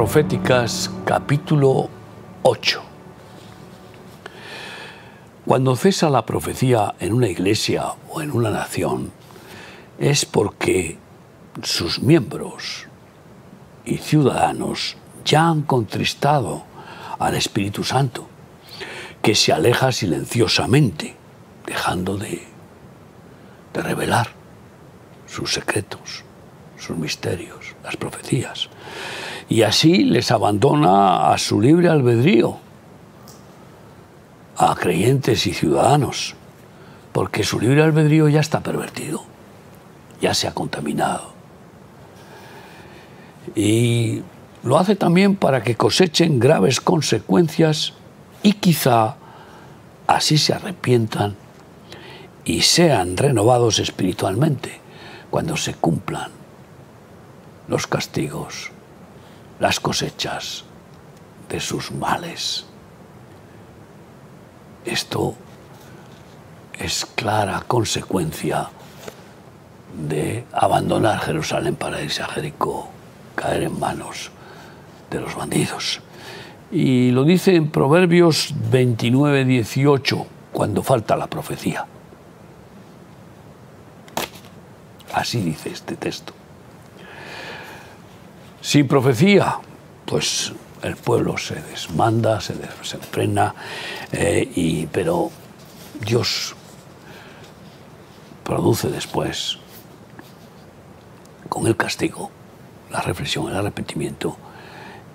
Proféticas, capítulo 8. Cuando cesa la profecía en una iglesia o en una nación, es porque sus miembros y ciudadanos ya han contristado al Espíritu Santo, que se aleja silenciosamente, dejando de revelar sus secretos, sus misterios, las profecías. Y así les abandona a su libre albedrío, a creyentes y ciudadanos, porque su libre albedrío ya está pervertido, ya se ha contaminado. Y lo hace también para que cosechen graves consecuencias y quizá así se arrepientan y sean renovados espiritualmente cuando se cumplan los castigos, las cosechas de sus males. Esto es clara consecuencia de abandonar Jerusalén para irse a Jericó, caer en manos de los bandidos. Y lo dice en Proverbios 29:18, cuando falta la profecía. Así dice este texto. Sin profecía, pues el pueblo se desmanda, se frena, pero Dios produce después, con el castigo, la reflexión, el arrepentimiento,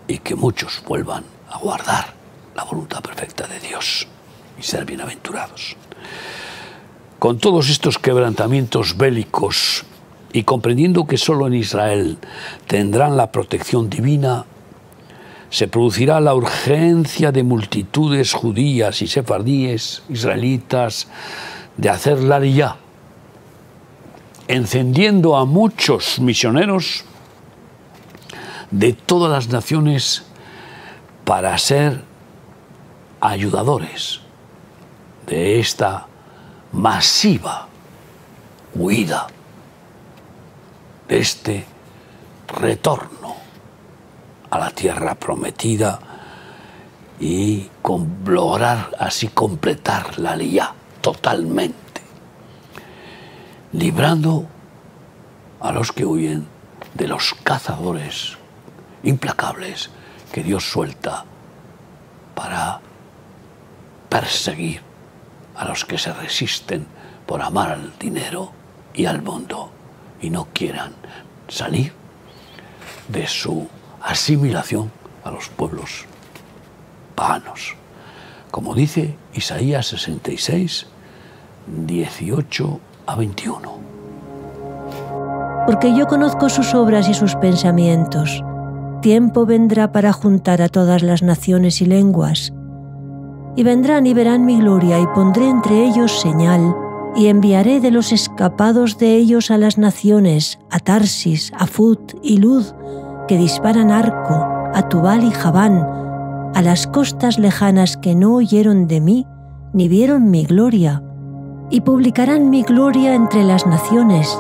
y que muchos vuelvan a guardar la voluntad perfecta de Dios y ser bienaventurados. Con todos estos quebrantamientos bélicos y comprendiendo que solo en Israel tendrán la protección divina, se producirá la urgencia de multitudes judías y sefardíes, israelitas, de hacer la aliyá, encendiendo a muchos misioneros de todas las naciones para ser ayudadores de esta masiva huida, de este retorno a la tierra prometida y lograr así completar la aliyá totalmente, librando a los que huyen de los cazadores implacables que Dios suelta para perseguir a los que se resisten por amar al dinero y al mundo y no quieran salir de su asimilación a los pueblos paganos. Como dice Isaías 66, 18 a 21. Porque yo conozco sus obras y sus pensamientos. Tiempo vendrá para juntar a todas las naciones y lenguas. Y vendrán y verán mi gloria, y pondré entre ellos señal, y enviaré de los escapados de ellos a las naciones, a Tarsis, a Fut y Lud, que disparan arco, a Tubal y Javán, a las costas lejanas que no oyeron de mí, ni vieron mi gloria. Y publicarán mi gloria entre las naciones,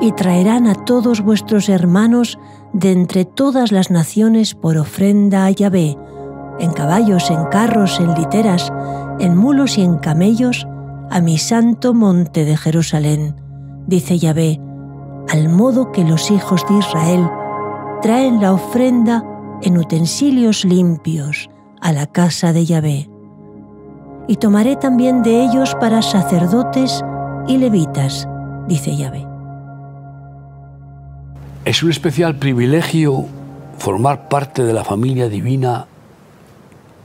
y traerán a todos vuestros hermanos de entre todas las naciones por ofrenda a Yahvé, en caballos, en carros, en literas, en mulos y en camellos, a mi santo monte de Jerusalén, dice Yahvé, al modo que los hijos de Israel traen la ofrenda en utensilios limpios a la casa de Yahvé. Y tomaré también de ellos para sacerdotes y levitas, dice Yahvé. Es un especial privilegio formar parte de la familia divina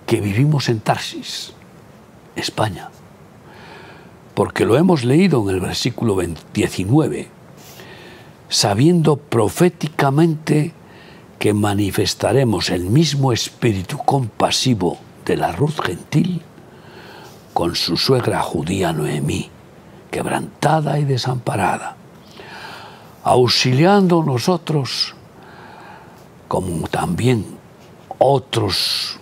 que vivimos en Tarsis, España, porque lo hemos leído en el versículo 19, sabiendo proféticamente que manifestaremos el mismo espíritu compasivo de la Ruth gentil con su suegra judía Noemí, quebrantada y desamparada, auxiliando nosotros como también otros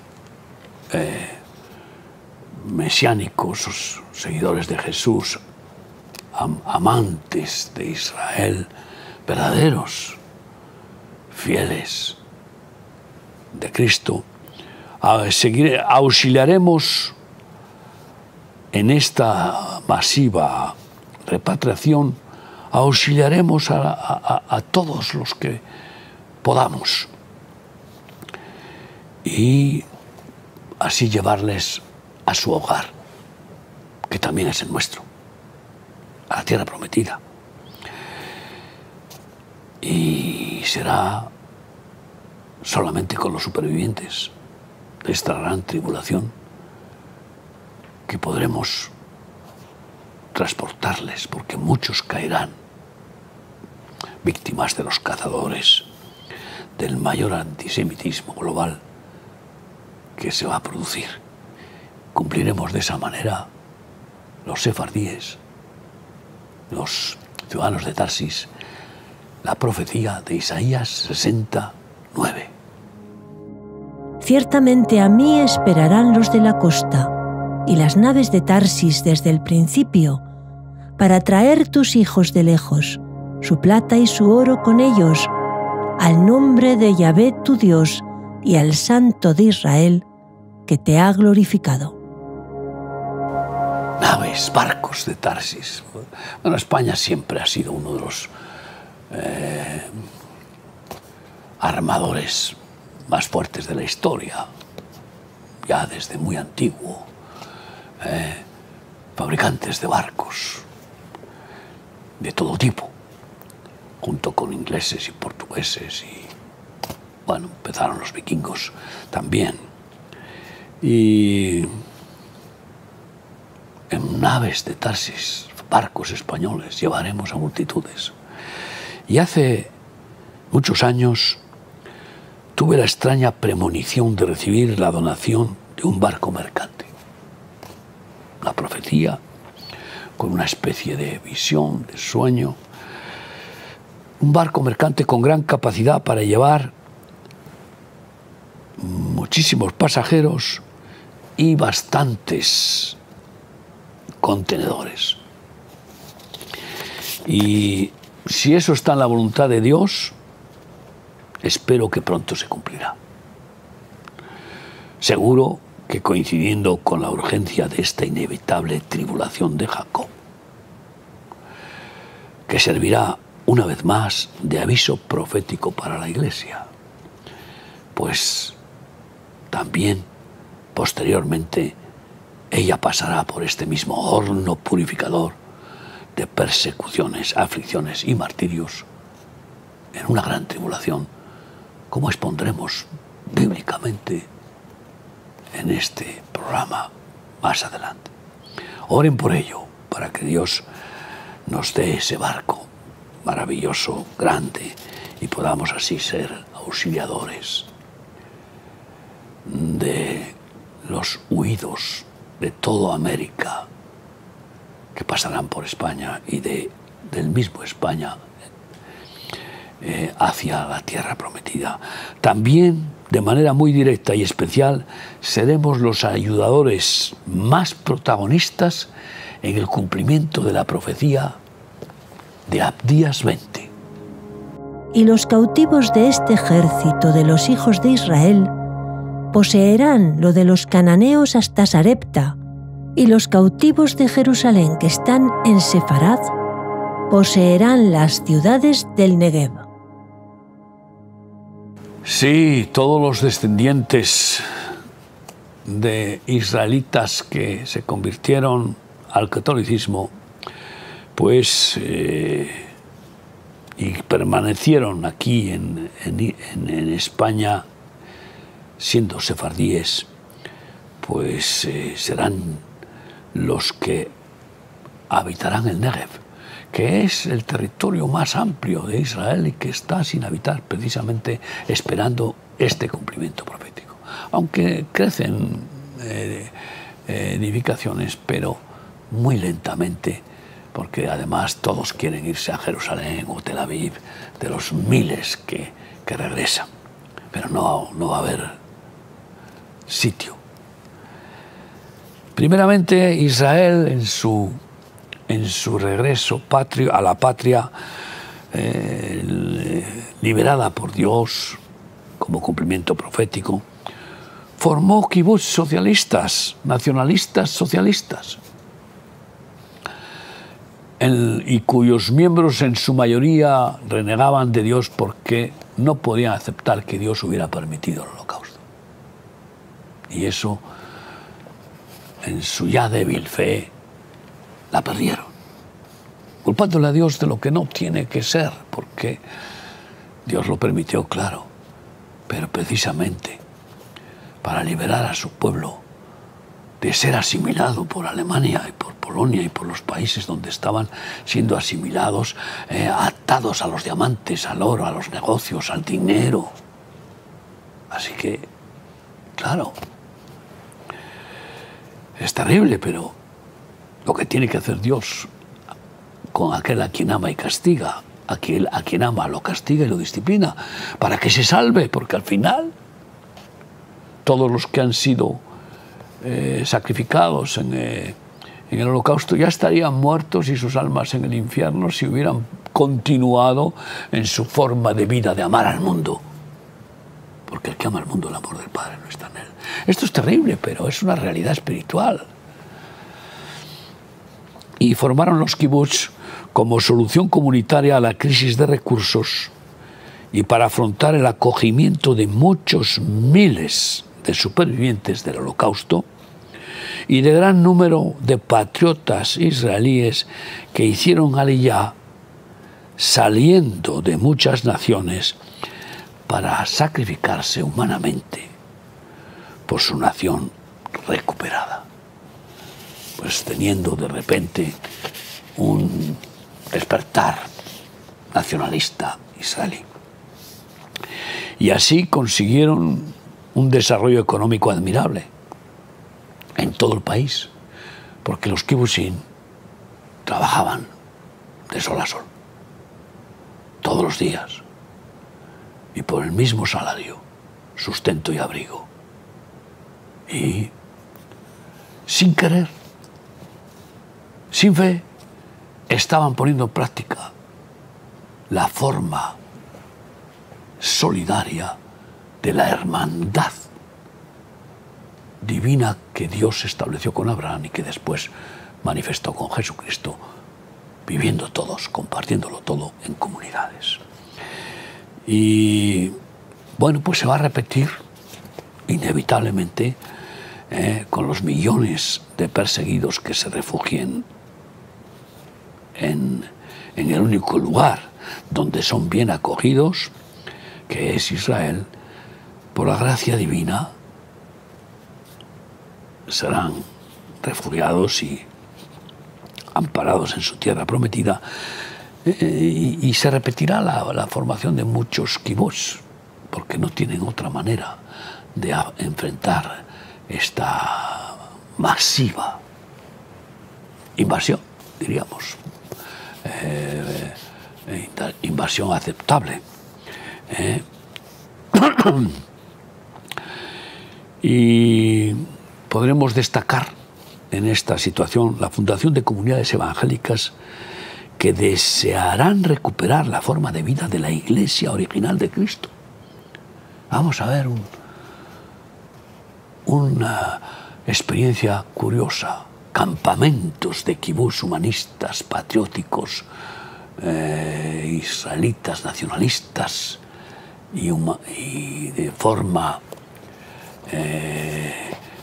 mesiánicos, seguidores de Jesús, amantes de Israel, verdaderos, fieles, de Cristo, auxiliaremos en esta masiva repatriación, auxiliaremos a todos los que podamos y así llevarles a su hogar, que también es el nuestro, a la tierra prometida. Y será solamente con los supervivientes de esta gran tribulación que podremos transportarles, porque muchos caerán víctimas de los cazadores, del mayor antisemitismo global que se va a producir. Cumpliremos de esa manera, los sefardíes, los ciudadanos de Tarsis, la profecía de Isaías 69. Ciertamente a mí esperarán los de la costa y las naves de Tarsis desde el principio, para traer tus hijos de lejos, su plata y su oro con ellos, al nombre de Yahvé tu Dios y al Santo de Israel, que te ha glorificado. Naves, barcos de Tarsis. Bueno, España siempre ha sido uno de los armadores más fuertes de la historia, ya desde muy antiguo. Fabricantes de barcos de todo tipo, junto con ingleses y portugueses, y bueno, empezaron los vikingos también. Y en naves de Tarsis, barcos españoles, llevaremos a multitudes. Y hace muchos años tuve la extraña premonición de recibir la donación de un barco mercante. La profecía, con una especie de visión, de sueño. Un barco mercante con gran capacidad para llevar muchísimos pasajeros y bastantes contenedores. Y si eso está en la voluntad de Dios, espero que pronto se cumplirá. Seguro que coincidiendo con la urgencia de esta inevitable tribulación de Jacob, que servirá una vez más de aviso profético para la Iglesia, pues también posteriormente ella pasará por este mismo horno purificador de persecuciones, aflicciones y martirios en una gran tribulación, como expondremos bíblicamente en este programa más adelante. Oren por ello, para que Dios nos dé ese barco maravilloso, grande, y podamos así ser auxiliadores de los huidos de toda América que pasarán por España y del mismo España hacia la tierra prometida. También, de manera muy directa y especial, seremos los ayudadores más protagonistas en el cumplimiento de la profecía de Abdías 20. Y los cautivos de este ejército de los hijos de Israel poseerán lo de los cananeos hasta Sarepta, y los cautivos de Jerusalén que están en Sefarad poseerán las ciudades del Negev. Sí, todos los descendientes de israelitas que se convirtieron al catolicismo, pues y permanecieron aquí en España siendo sefardíes, pues serán los que habitarán el Negev, que es el territorio más amplio de Israel y que está sin habitar, precisamente esperando este cumplimiento profético. Aunque crecen edificaciones, pero muy lentamente, porque además todos quieren irse a Jerusalén o Tel Aviv, de los miles que regresan, pero no va a haber sitio. Primeramente, Israel en su regreso a la patria, liberada por Dios, como cumplimiento profético, formó kibbutz socialistas, nacionalistas socialistas, y cuyos miembros en su mayoría renegaban de Dios porque no podían aceptar que Dios hubiera permitido el Holocausto. Y eso, en su ya débil fe, la perdieron, culpándole a Dios de lo que no tiene que ser, porque Dios lo permitió, claro, pero precisamente para liberar a su pueblo de ser asimilado por Alemania y por Polonia y por los países donde estaban siendo asimilados, atados a los diamantes, al oro, a los negocios, al dinero. Así que, claro, es terrible, pero lo que tiene que hacer Dios con aquel a quien ama y castiga, aquel a quien ama lo castiga y lo disciplina, para que se salve, porque al final todos los que han sido sacrificados en el Holocausto ya estarían muertos y sus almas en el infierno si hubieran continuado en su forma de vida de amar al mundo. Porque el que ama al mundo, el amor del Padre no está en él. Esto es terrible, pero es una realidad espiritual. Y formaron los kibbutz como solución comunitaria a la crisis de recursos y para afrontar el acogimiento de muchos miles de supervivientes del Holocausto y de gran número de patriotas israelíes que hicieron aliyá saliendo de muchas naciones para sacrificarse humanamente por su nación recuperada, pues teniendo de repente un despertar nacionalista israelí. Y así consiguieron un desarrollo económico admirable en todo el país, porque los kibbutzim trabajaban de sol a sol, todos los días, y por el mismo salario, sustento y abrigo. Y sin querer, sin fe, estaban poniendo en práctica la forma solidaria de la hermandad divina que Dios estableció con Abraham y que después manifestó con Jesucristo, viviendo todos, compartiéndolo todo en comunidades. Y bueno, pues se va a repetir inevitablemente con los millones de perseguidos que se refugien en el único lugar donde son bien acogidos, que es Israel. Por la gracia divina serán refugiados y amparados en su tierra prometida, y se repetirá la formación de muchos kibbutz, porque no tienen otra manera de enfrentar esta masiva invasión, diríamos, invasión aceptable. Y podremos destacar en esta situación la fundación de comunidades evangélicas que desearán recuperar la forma de vida de la Iglesia original de Cristo. Vamos a ver una experiencia curiosa, campamentos de kibutz humanistas, patrióticos, israelitas, nacionalistas, y de forma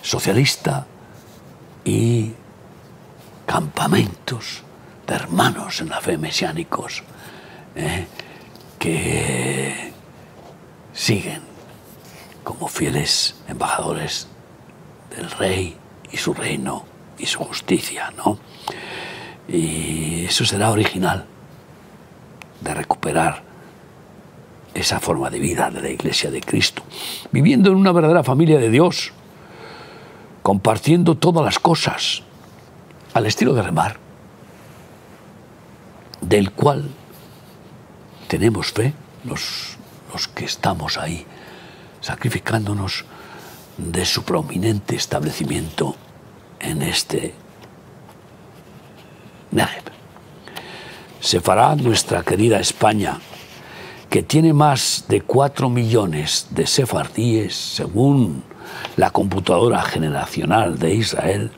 socialista, y campamentos de hermanos en la fe mesiánicos que siguen como fieles embajadores del Rey y su reino y su justicia, ¿no? Y eso será original, de recuperar esa forma de vida de la Iglesia de Cristo, viviendo en una verdadera familia de Dios, compartiendo todas las cosas, al estilo de remar, del cual tenemos fe los que estamos ahí, sacrificándonos de su prominente establecimiento en este Negev. Se fará nuestra querida España, que tiene más de 4 millones de sefardíes, según la computadora generacional de Israel,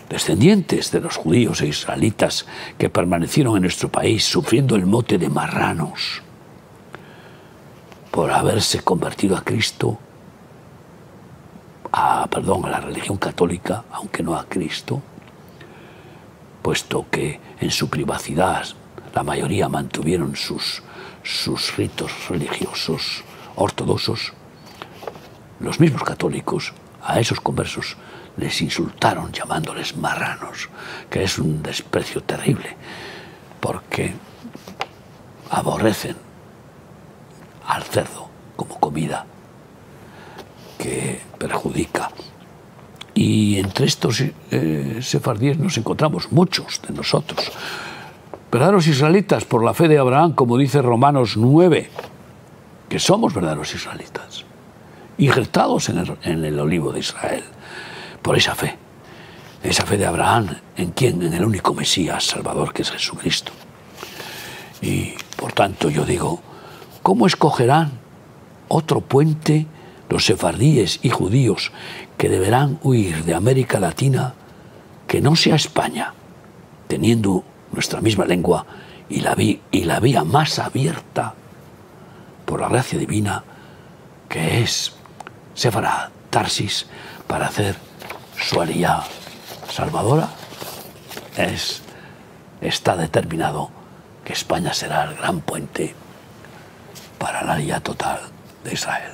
descendientes de los judíos e israelitas que permanecieron en nuestro país sufriendo el mote de marranos por haberse convertido a Cristo, a la religión católica, aunque no a Cristo, puesto que en su privacidad la mayoría mantuvieron sus ritos religiosos ortodoxos. Los mismos católicos a esos conversos les insultaron llamándoles marranos, que es un desprecio terrible, porque aborrecen al cerdo como comida que perjudica. Y entre estos sefardíes nos encontramos muchos de nosotros, verdaderos israelitas por la fe de Abraham, como dice Romanos 9, que somos verdaderos israelitas, injertados en el olivo de Israel, por esa fe de Abraham, ¿en quién? En el único Mesías Salvador, que es Jesucristo. Y por tanto yo digo, ¿cómo escogerán otro puente los sefardíes y judíos que deberán huir de América Latina que no sea España, teniendo nuestra misma lengua y la vía más abierta por la gracia divina, que es Séfara, Tarsis, para hacer su aliyá salvadora? Está determinado que España será el gran puente para la aliyá total de Israel.